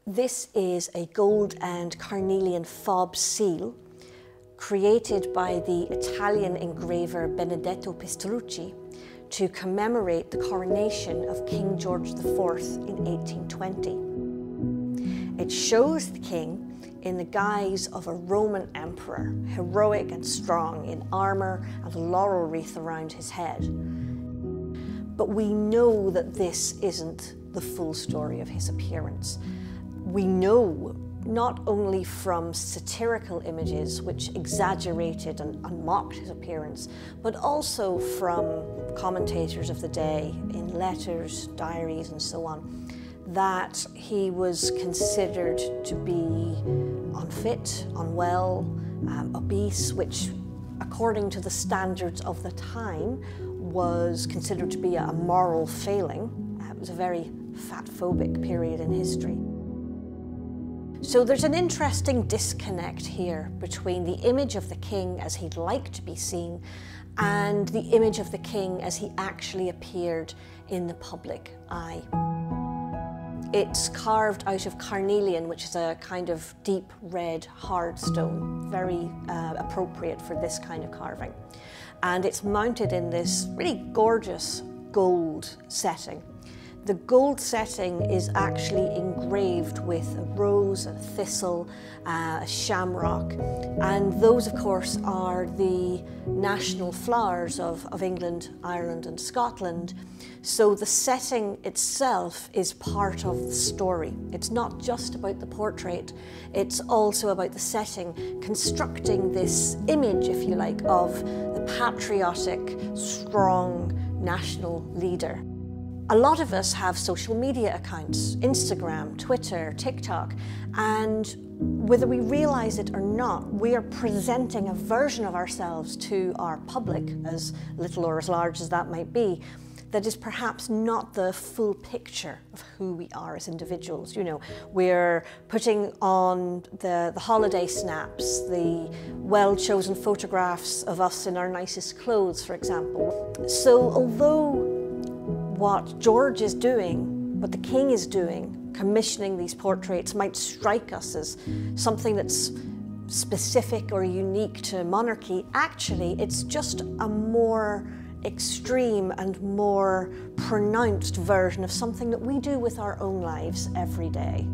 This is a gold and carnelian Fobs seal created by the Italian engraver Benedetto Pistrucci to commemorate the coronation of King George IV in 1820. It shows the king in the guise of a Roman emperor, heroic and strong in armour and a laurel wreath around his head. But we know that this isn't the full story of his appearance. We know not only from satirical images which exaggerated and mocked his appearance, but also from commentators of the day in letters, diaries and so on, that he was considered to be unfit, unwell, obese, which according to the standards of the time was considered to be a moral failing. It was a very fat-phobic period in history. So there's an interesting disconnect here between the image of the king as he'd like to be seen and the image of the king as he actually appeared in the public eye. It's carved out of carnelian, which is a kind of deep red hard stone, very appropriate for this kind of carving. And it's mounted in this really gorgeous gold setting. The gold setting is actually engraved with a rose, a thistle, a shamrock, and those of course are the national flowers of England, Ireland and Scotland. So the setting itself is part of the story. It's not just about the portrait, it's also about the setting, constructing this image, if you like, of the patriotic, strong national leader. A lot of us have social media accounts, Instagram, Twitter, TikTok, and whether we realize it or not, we are presenting a version of ourselves to our public, as little or as large as that might be, that is perhaps not the full picture of who we are as individuals. You know, we're putting on the holiday snaps, the well-chosen photographs of us in our nicest clothes, for example. So although what George is doing, what the king is doing, commissioning these portraits, might strike us as something that's specific or unique to monarchy, actually it's just a more extreme and more pronounced version of something that we do with our own lives every day.